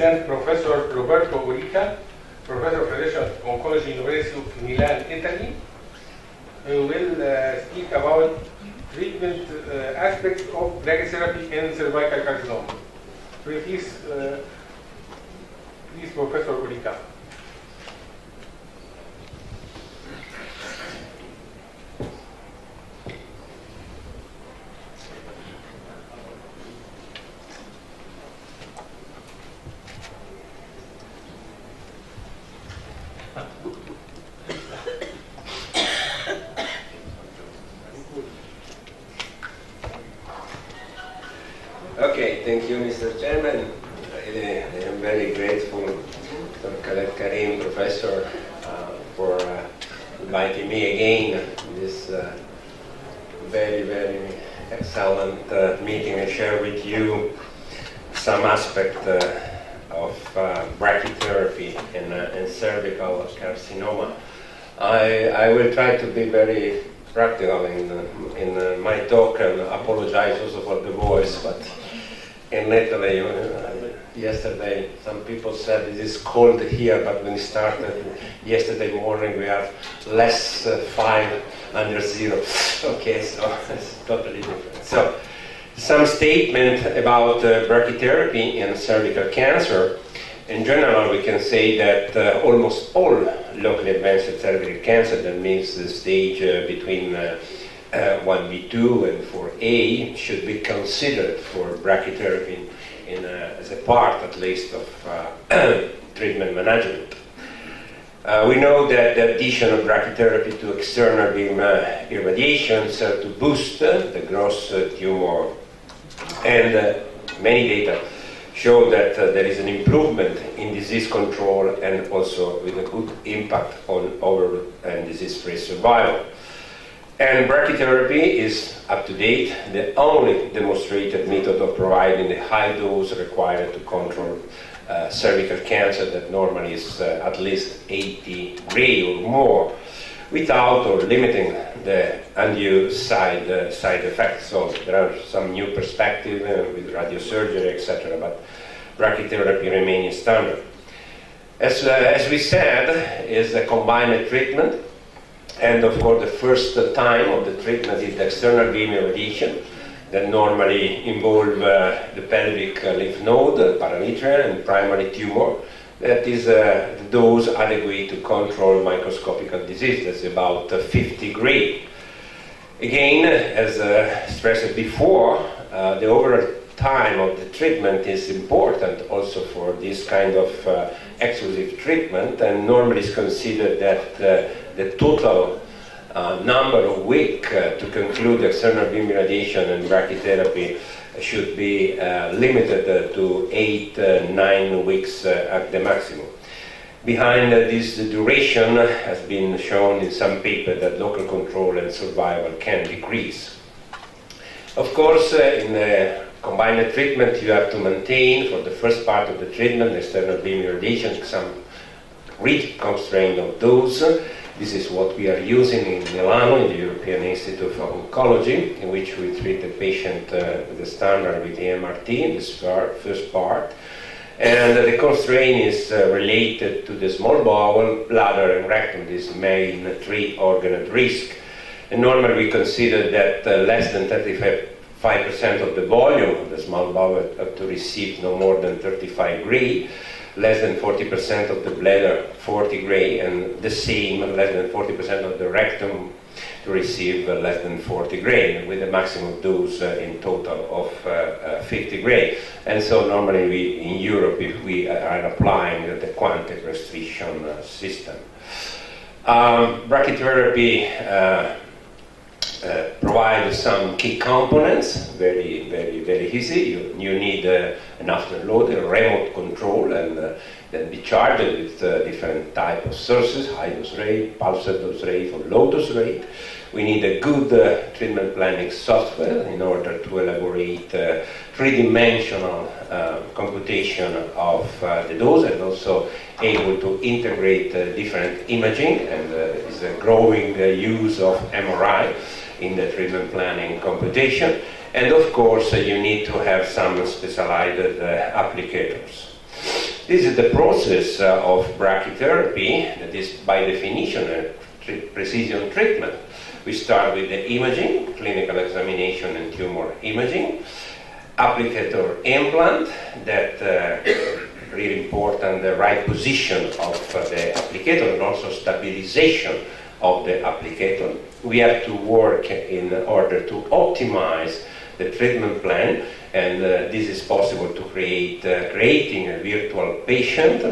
present Professor Roberto Urica, Professor of Radiation Oncology, University of Milan, Italy, who will speak about treatment aspects of brachytherapy in cervical carcinoma. So please, Professor Urica. Okay, thank you, Mr. Chairman. I am very grateful to Khaled Karim, Professor, for inviting me again in this very, very excellent meeting and share with you some aspect of brachytherapy in cervical carcinoma. I will try to be very practical in my talk and apologize also for the voice, but in Italy, yesterday, some people said it is cold here, but when it started yesterday morning, we have less 5 under 0. Okay, so it's totally different. So, some statement about brachytherapy in cervical cancer. In general, we can say that almost all locally advanced cervical cancer, that means the stage between 1B2 and 4A, should be considered for brachytherapy as a part, at least, of treatment management. We know that the addition of brachytherapy to external beam irradiation serves to boost the gross tumor, and many data show that there is an improvement in disease control and also with a good impact on overall and disease-free survival. And brachytherapy is, up to date, the only demonstrated method of providing the high dose required to control cervical cancer that normally is at least 80 gray or more, without or limiting the undue side effects. So there are some new perspectives with radiosurgery, etc., but brachytherapy remains standard. As we said, is a combined treatment. And of course, the first time of the treatment is the external beam irradiation that normally involve the pelvic lymph node, parameter, and primary tumor. That is the dose adequate to control microscopic disease. That's about 50 gray. Again, as stressed before, the overall time of the treatment is important also for this kind of exclusive treatment, and normally is considered that the total number of weeks to conclude external beam irradiation and brachytherapy should be limited to 8-9 weeks at the maximum. Behind this duration has been shown in some paper that local control and survival can decrease. Of course, in the combined treatment, you have to maintain for the first part of the treatment, external beam irradiation, some rigid constraint of dose. This is what we are using in Milano, in the European Institute of Oncology, in which we treat the patient with the standard with the MRT in this first part. And the constraint is related to the small bowel, bladder, and rectum, these main 3 organ at risk. And normally we consider that less than 35% of the volume of the small bowel have to receive no more than 35 gray, less than 40% of the bladder 40 gray, and the same, less than 40% of the rectum to receive less than 40 gray, with a maximum dose in total of 50 gray. And so normally in Europe, if we are applying the quantity restriction system. Brachytherapy provide some key components, very, very, very easy. You need an afterload, a remote control, and then be charged with different type of sources, high dose rate, pulsed dose rate, or low dose rate. We need a good treatment planning software in order to elaborate three-dimensional computation of the dose, and also able to integrate different imaging, and is a growing use of MRI in the treatment planning computation. And of course, you need to have some specialized applicators. This is the process of brachytherapy, that is by definition a precision treatment. We start with the imaging, clinical examination and tumor imaging, applicator implant, that really important, the right position of the applicator and also stabilization of the applicator. We have to work in order to optimize the treatment plan, and this is possible to creating a virtual patient,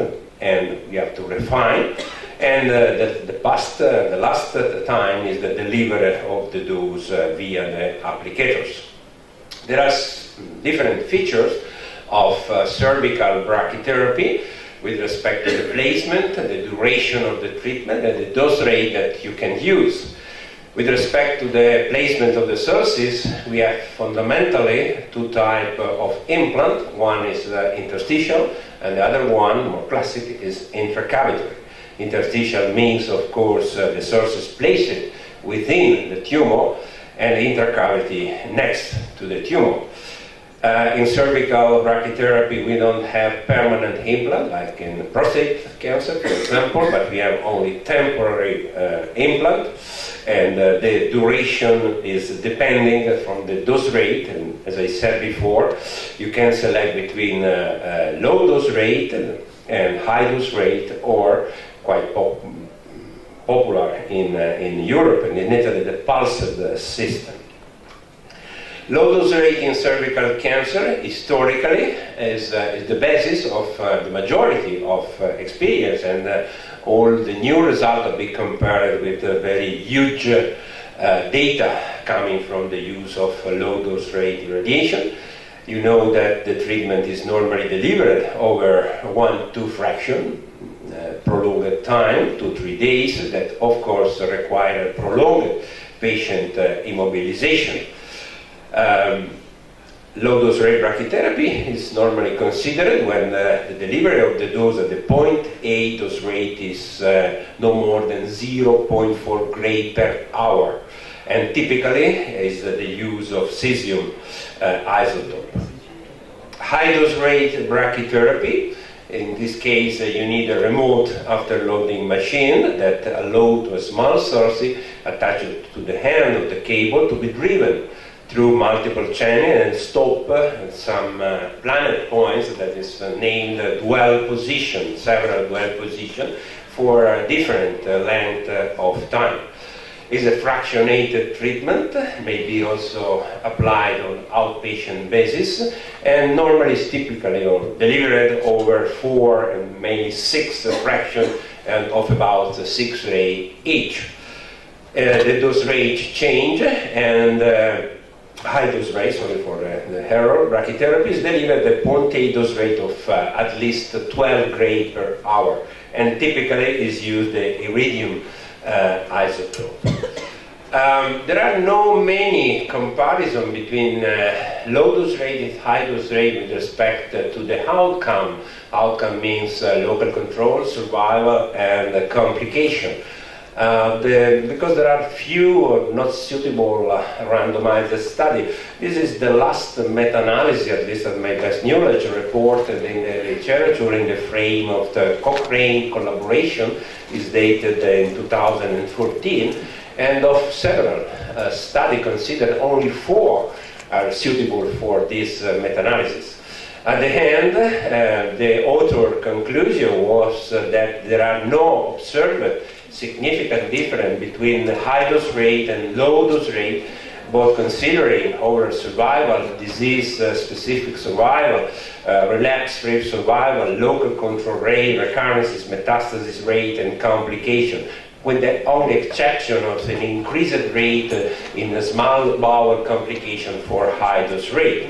and we have to refine. And the last time is the delivery of the dose via the applicators. There are different features of cervical brachytherapy with respect to the placement, the duration of the treatment, and the dose rate that you can use. With respect to the placement of the sources, we have fundamentally two types of implant. One is interstitial, and the other one, more classic, is intracavitary. Interstitial means, of course, the source is placed within the tumor, and intracavity next to the tumor. In cervical brachytherapy, we don't have permanent implant, like in prostate cancer, for example, but we have only temporary implant, and the duration is depending from the dose rate. And as I said before, you can select between low dose rate and high dose rate, or quite popular in Europe and in Italy, the pulsed system. Low dose rate in cervical cancer historically is the basis of the majority of experience, and all the new results have been compared with very huge data coming from the use of low dose rate irradiation. You know that the treatment is normally delivered over 1-2 fraction, prolonged time, 2-3 days, that of course require prolonged patient immobilization. Low-dose rate brachytherapy is normally considered when the delivery of the dose at the point A dose rate is no more than 0.4 gray per hour, and typically is the use of cesium isotope. High-dose rate brachytherapy, in this case you need a remote afterloading machine that allows a small source attached to the hand of the cable to be driven through multiple channels and stop at some planet points that is named dwell position, several dwell position for a different length of time. It's a fractionated treatment, may be also applied on outpatient basis, and normally is typically delivered over 4 and maybe 6 fractions of about 6 days each. The dose rate change, and high dose rate, sorry for the error, brachytherapy is delivered at point A dose rate of at least 12 gray per hour, and typically is used the iridium isotope. There are no many comparison between low dose rate and high dose rate with respect to the outcome. Outcome means local control, survival, and complication. Because there are few not suitable randomized study. This is the last meta-analysis, at least at my best knowledge, reported in the literature in the frame of the Cochrane collaboration, is dated in 2014, and of several studies considered, only 4 are suitable for this meta-analysis. At the end, the author conclusion was that there are no observed significant difference between the high dose rate and low dose rate, both considering overall survival, disease specific survival, relapse-free survival, local control rate, recurrences, metastasis rate, and complication, with the only exception of an increased rate in the small bowel complication for high dose rate.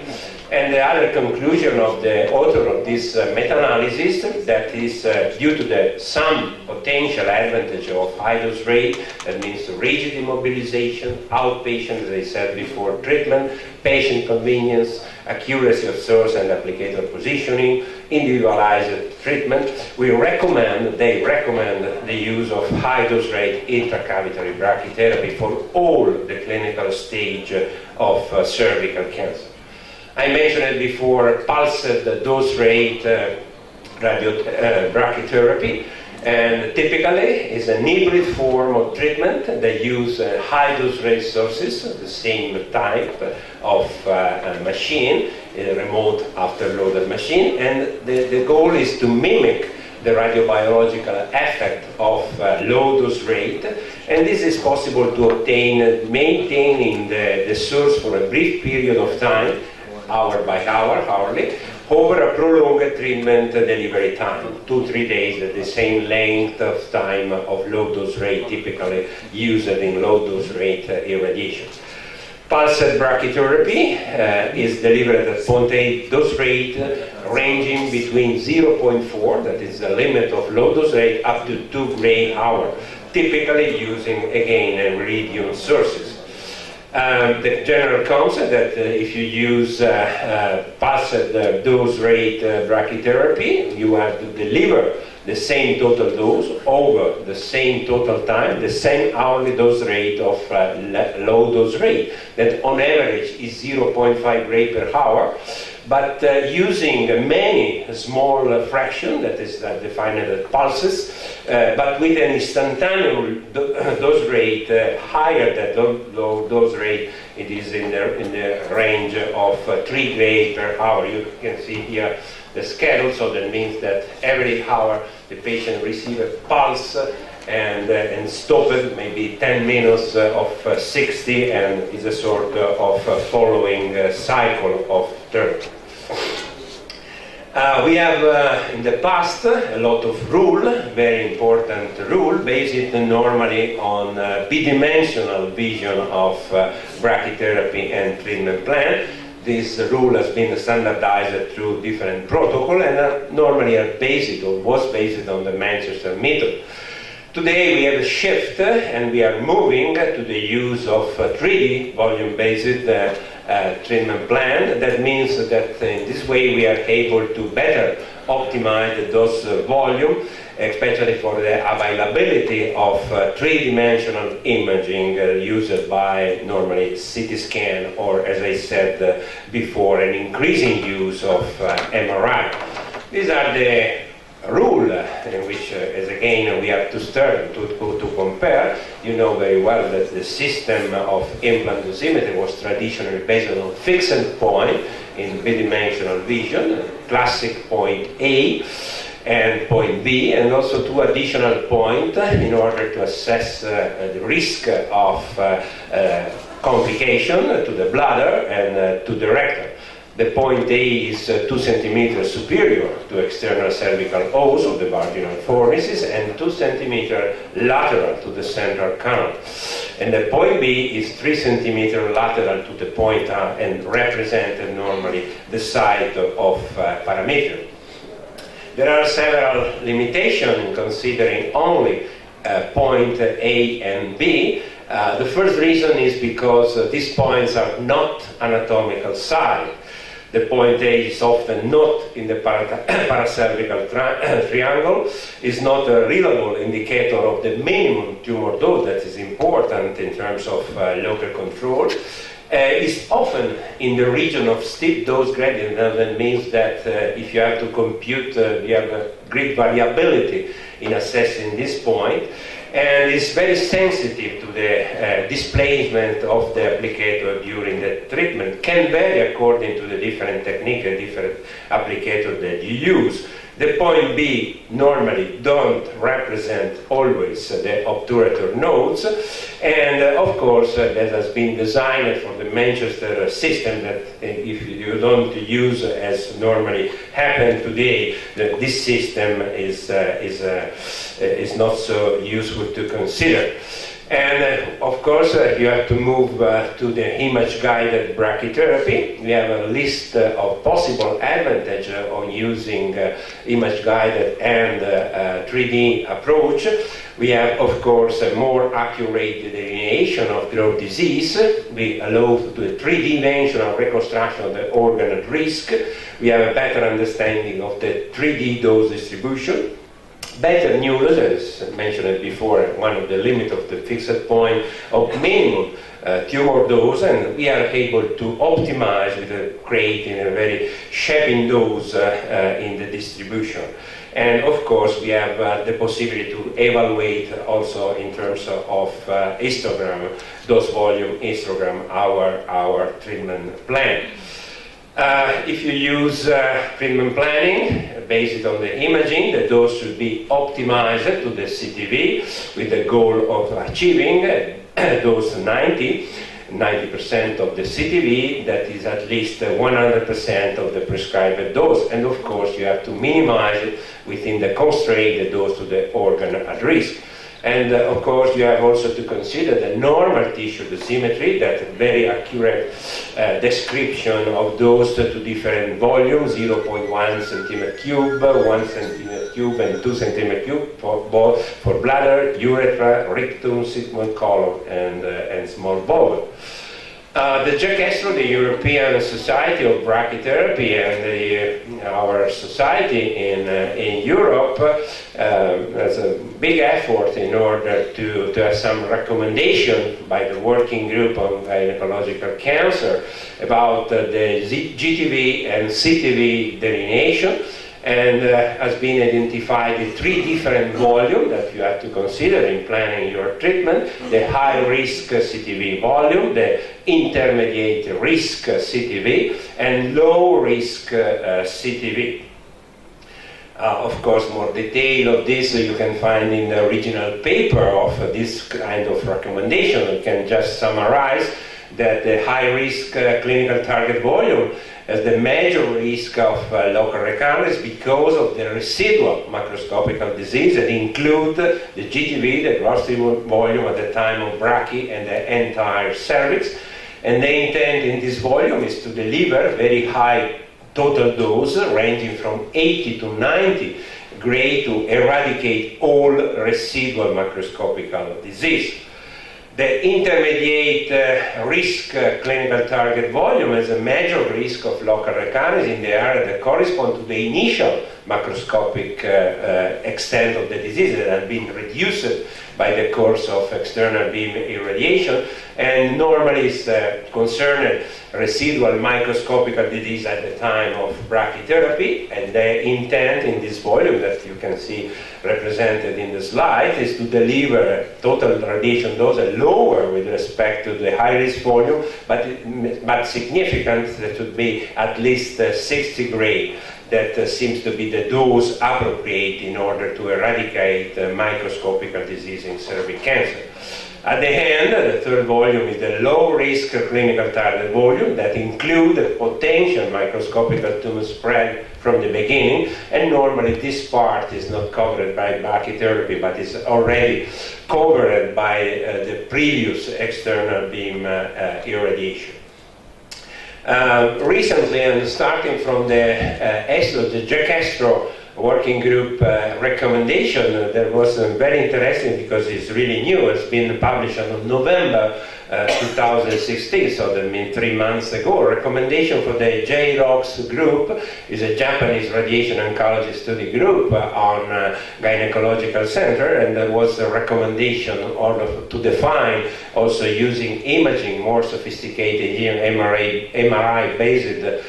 And the other conclusion of the author of this meta-analysis, that is due to some potential advantage of high dose rate, that means rigid immobilization, outpatient, as I said before, treatment, patient convenience, accuracy of source and applicator positioning, individualized treatment. They recommend the use of high dose rate intracavitary brachytherapy for all the clinical stage of cervical cancer. I mentioned it before, pulsed dose rate brachytherapy, and typically is an hybrid form of treatment that use high dose rate sources, the same type of machine, a remote afterloaded machine, and the goal is to mimic the radiobiological effect of low dose rate, and this is possible to obtain maintaining the source for a brief period of time, hour by hour, hourly, over a prolonged treatment delivery time, 2-3 days, at the same length of time of low dose rate typically used in low dose rate irradiation. Pulsed brachytherapy is delivered at 0.8 dose rate, ranging between 0.4, that is the limit of low dose rate, up to 2 gray hour, typically using, again, iridium sources. The general concept that if you use pulsed dose rate brachytherapy, you have to deliver the same total dose over the same total time, the same hourly dose rate of low dose rate, that on average is 0.5 gray per hour, but using many small fraction, that is defined as pulses, but with an instantaneous dose rate higher than low dose rate. It is in the range of 3 gray per hour. You can see here the schedule, so that means that every hour the patient receives a pulse and stop it, maybe 10 minutes of 60, and is a sort of following cycle of therapy. We have in the past a lot of rule, very important rule, based normally on bidimensional vision of brachytherapy and treatment plan. This rule has been standardized through different protocol and normally are based or was based on the Manchester method. Today we have a shift and we are moving to the use of 3D volume-based treatment plan. That means that in this way we are able to better optimize the dose volume, especially for the availability of three-dimensional imaging used by normally CT scan or, as I said before, an increasing use of MRI. These are the rule in which, as again, we have to start to compare. You know very well that the system of implant dosimetry was traditionally based on fixed point in bidimensional vision, classic point A and point B, and also two additional points in order to assess the risk of complication to the bladder and to the rectum. The point A is 2 centimeters superior to external cervical os of the vaginal fornices and 2 centimeters lateral to the central canal. And the point B is 3 centimeters lateral to the point A and represented normally the site of parameter. There are several limitations in considering only point A and B. The first reason is because these points are not anatomical site. The point A is often not in the paracervical triangle, is not a reliable indicator of the minimum tumor dose that is important in terms of local control. Is often in the region of steep dose gradient, and that means that if you have to compute, you have a great variability in assessing this point, and it's very sensitive to the displacement of the applicator during the treatment. Can vary according to the different technique and different applicator that you use. The point B normally don't represent always the obturator nodes, and of course that has been designed for the Manchester system that if you don't use as normally happen today, this system is not so useful to consider. And of course, you have to move to the image-guided brachytherapy. We have a list of possible advantages on using image-guided and 3D approach. We have, of course, a more accurate delineation of growth disease. We allow the 3D-dimensional reconstruction of the organ at risk. We have a better understanding of the 3D dose distribution. better news, as mentioned before, one of the limits of the fixed point of minimum tumor dose, and we are able to optimize with creating a very shaping dose in the distribution. And of course, we have the possibility to evaluate also in terms of histogram, dose volume histogram, our treatment plan. If you use treatment planning based on the imaging, the dose should be optimized to the CTV with the goal of achieving dose 90% of the CTV, that is at least 100% of the prescribed dose. And of course, you have to minimize it within the constraint the dose to the organ at risk. And of course, you have also to consider the normal tissue dosimetry, that very accurate description of dose to different volumes, 0.1 centimeter cube, 1 centimeter cube, and 2 centimeter cube for both for bladder, urethra, rectum, sigmoid colon, and small bowel. The JCastro, the European Society of Brachytherapy, and our society in Europe has a big effort in order to have some recommendation by the working group on gynecological cancer about the GTV and CTV delineation, and has been identified in 3 different volumes that you have to consider in planning your treatment: the high-risk CTV volume, the intermediate risk CTV, and low-risk CTV. Of course, more detail of this you can find in the original paper of this kind of recommendation. I can just summarize that the high-risk clinical target volume has the major risk of local recurrence because of the residual macroscopical disease that include the GTV, the gross tumor volume at the time of brachy, and the entire cervix. And the intent in this volume is to deliver very high total dose ranging from 80 to 90 gray to eradicate all residual macroscopical disease. The intermediate risk clinical target volume has a major risk of local recurrence in the area that correspond to the initial macroscopic extent of the disease that has been reduced by the course of external beam irradiation, and normally is concerned residual microscopical disease at the time of brachytherapy. And the intent in this volume that you can see represented in the slide is to deliver a total radiation dose lower with respect to the high-risk volume, but significant, that would be at least 60 gray. That seems to be the dose appropriate in order to eradicate microscopical disease in cervical cancer. At the end, the third volume is the low-risk clinical target volume that includes the potential microscopical tumor spread from the beginning, and normally this part is not covered by brachytherapy, but is already covered by the previous external beam irradiation. Recently, and starting from the JCastro working group recommendation, that was very interesting because it's really new. It's been published on November 2016, so that means 3 months ago. Recommendation for the JROX group is a Japanese radiation oncology study group on gynecological center, and there was a recommendation to define also using imaging, more sophisticated MRI-based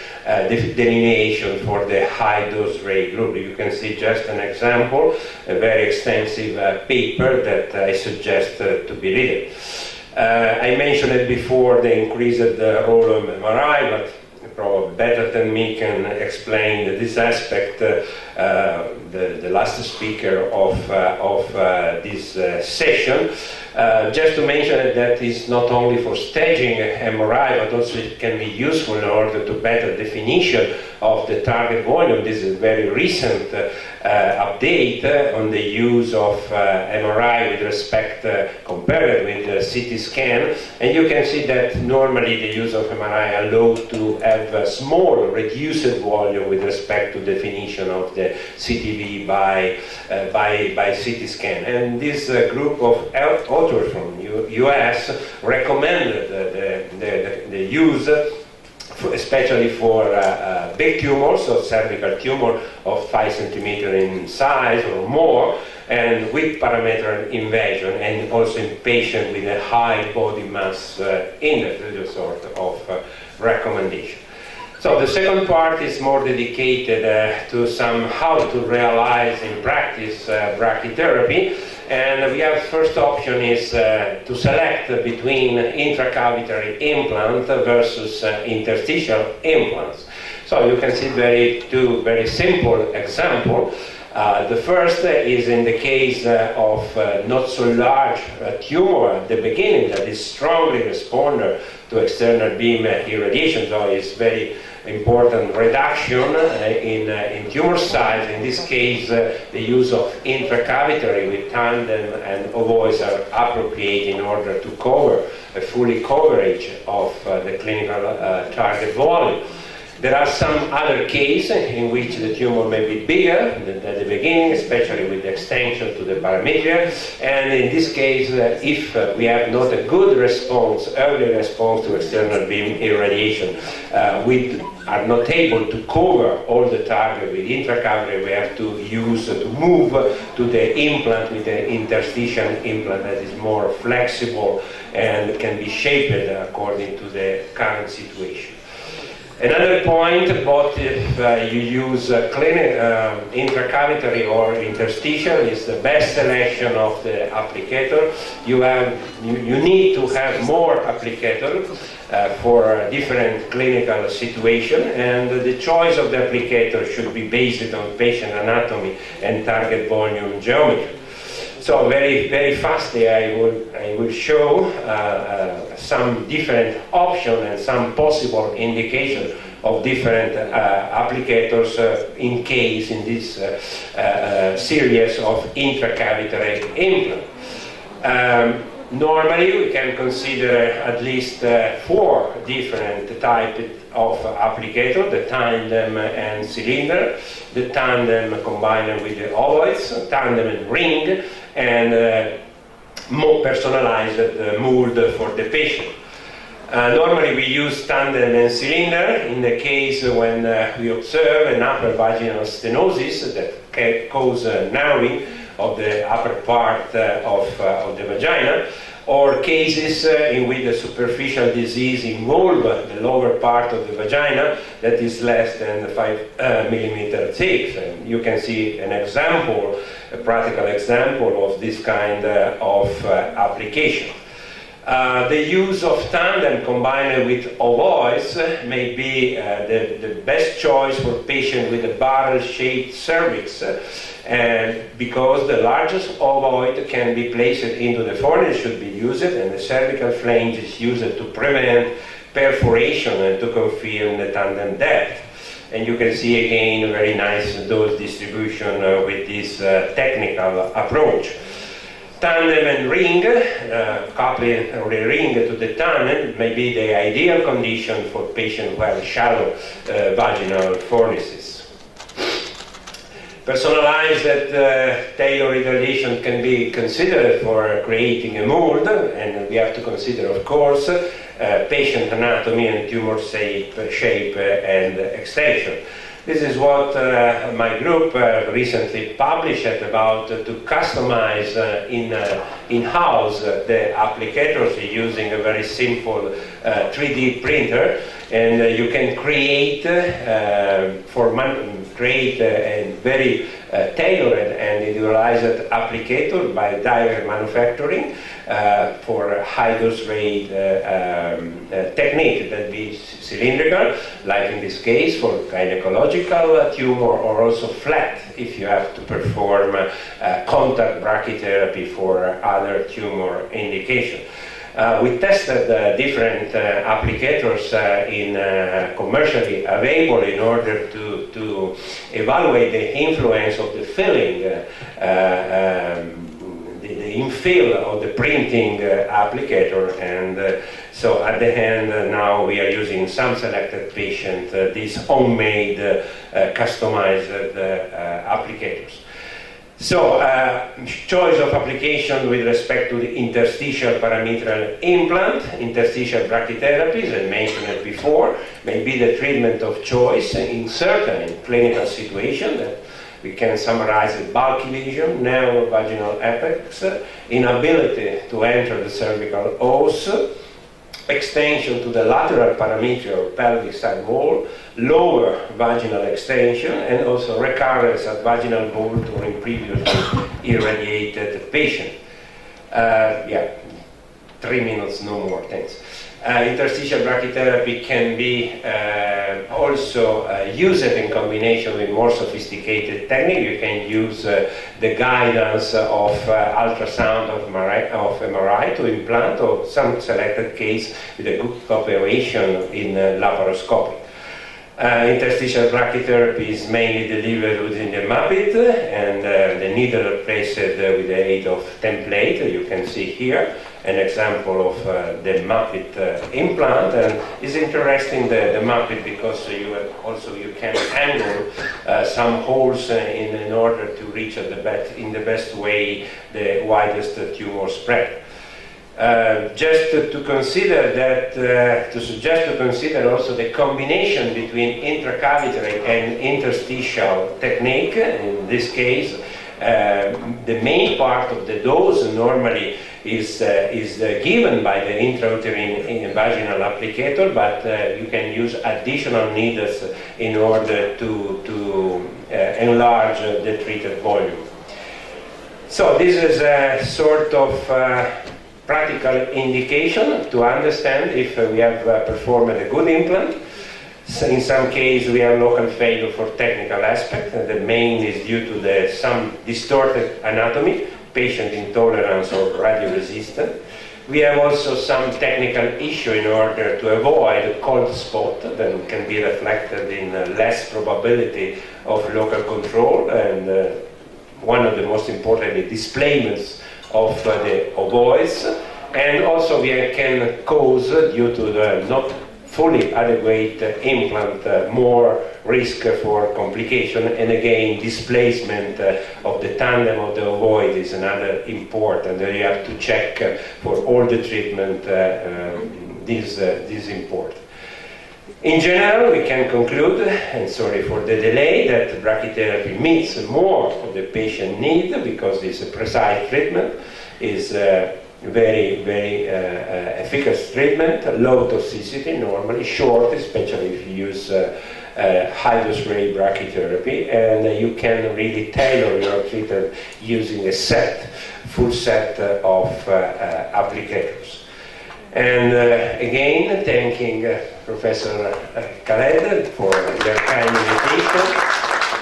delineation for the high-dose ray group. You can see just an example, a very extensive paper that I suggest to be read. I mentioned it before, the increased role of MRI, but probably better than me can explain this aspect the last speaker of this session. Just to mention that it's not only for staging MRI, but also it can be useful in order to better definition of the target volume. This is a very recent update on the use of MRI with respect compared with the CT scan, and you can see that normally the use of MRI allows to have a small reduced volume with respect to definition of the CTV by CT scan. And this group of authors from US recommended the use especially for big tumors, so cervical tumor of 5 centimeters in size or more, and with parameter invasion, and also in patients with a high body mass index, this is sort of recommendation. So the second part is more dedicated to how to realize in practice brachytherapy. And we have first option is to select between intracavitary implant versus interstitial implants. So you can see two very simple examples. The first is in the case of not so large tumor at the beginning that is strongly responder to external beam irradiation, so it's very important reduction in tumor size. In this case, the use of intracavitary with tandem and ovoids are appropriate in order to cover a fully coverage of the clinical target volume. There are some other cases in which the tumor may be bigger than at the beginning, especially with the extension to the parametria. And in this case, if we have not a good response, early response to external beam irradiation, we are not able to cover all the target with intracavitary. We have to move to the implant with the interstitial implant that is more flexible and can be shaped according to the current situation. Another point, both if you use intracavitary or interstitial, is the best selection of the applicator. You need to have more applicator for different clinical situation, and the choice of the applicator should be based on patient anatomy and target volume geometry. So very fastly I will show some different options and some possible indication of different applicators in this series of intracavitary implant. Normally we can consider at least 4 different types of applicator: the tandem and cylinder, the tandem combined with the ovoids, tandem and ring, and more personalized mold for the patient. Normally we use tandem and cylinder in the case when we observe an upper vaginal stenosis that can cause narrowing of the upper part of the vagina, or cases in which the superficial disease involves the lower part of the vagina that is less than 5 millimeters thick. And you can see an example, a practical example of this kind of application. The use of tandem combined with ovoids may be the best choice for patients with a barrel-shaped cervix, and because the largest ovoid can be placed into the fornix should be used, and the cervical flange is used to prevent perforation and to confirm the tandem depth. And you can see again a very nice dose distribution with this technical approach. Tandem and ring, coupling the ring to the tandem may be the ideal condition for patients who have shallow vaginal fornices. Personalized tailored irradiation can be considered for creating a mold, and we have to consider, of course, patient anatomy and tumor shape and extension. This is what my group recently published about to customize in-house the applicators using a very simple 3D printer, and you can create a very tailored and individualized applicator by direct manufacturing for high-dose rate technique that be cylindrical, like in this case for gynecological tumor, or also flat if you have to perform contact brachytherapy for other tumor indication. We tested different applicators commercially available in order to evaluate the influence of the filling, the infill of the printing applicator, and so at the end now we are using some selected patient these homemade customized applicators. So, choice of application with respect to the interstitial parametral implant, interstitial brachytherapy, as I mentioned it before, may be the treatment of choice in certain clinical situations that we can summarize with bulky lesion, narrow vaginal apex, inability to enter the cervical os, extension to the lateral parameter or pelvic side wall, lower vaginal extension, and also recurrence at vaginal vault or in previously irradiated patient. 3 minutes, no more, thanks. Interstitial brachytherapy can be also used in combination with more sophisticated technique. You can use the guidance of ultrasound of MRI to implant, or some selected case with a good operation in laparoscopy. Interstitial brachytherapy is mainly delivered within the muppet, and the needle placed with the aid of template. You can see here an example of the muppet implant, and it's interesting the muppet because you can angle some holes in order to reach in the best way the widest tumor spread. Just to consider that, to suggest to consider also the combination between intracavitary and interstitial technique. In this case, the main part of the dose normally is given by the intrauterine vaginal applicator, but you can use additional needles in order to enlarge the treated volume. So this is a sort of practical indication to understand if we have performed a good implant. So in some cases we have local failure for technical aspect, and the main is due to some distorted anatomy, patient intolerance or radio resistant. We have also some technical issue in order to avoid a cold spot that can be reflected in less probability of local control, and one of the most important displacements of the ovoids, and also we can cause, due to the not fully adequate implant, more risk for complication, and again displacement of the tandem of the ovoid is another important, you have to check for all the treatment, this important. In general, we can conclude, and sorry for the delay, that brachytherapy meets more of the patient need because it's a precise treatment, is very, very efficacious treatment, low toxicity normally, short, especially if you use high-dose ray brachytherapy, and you can really tailor your treatment using a full set of applicators. And again, thanking Professor Khaled for their kind invitation.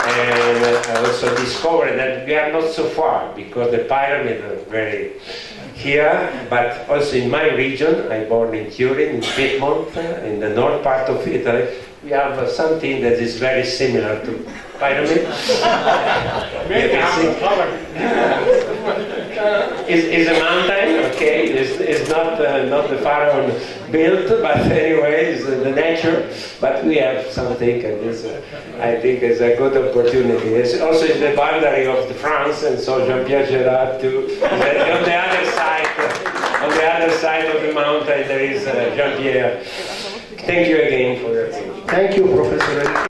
And I also discovered that we are not so far, because the pyramid is very here, but also in my region, I'm born in Turin, in Piedmont, in the north part of Italy, we have something that is very similar to pyramid. Is a mountain, okay? It's not the pharaoh built, but anyway, it's the nature. But we have something, and this I think is a good opportunity. It's also in the boundary of France, and so Jean-Pierre Gerard too. On the other side of the mountain, there is Jean-Pierre. Thank you again for your attention. Thank you, Professor.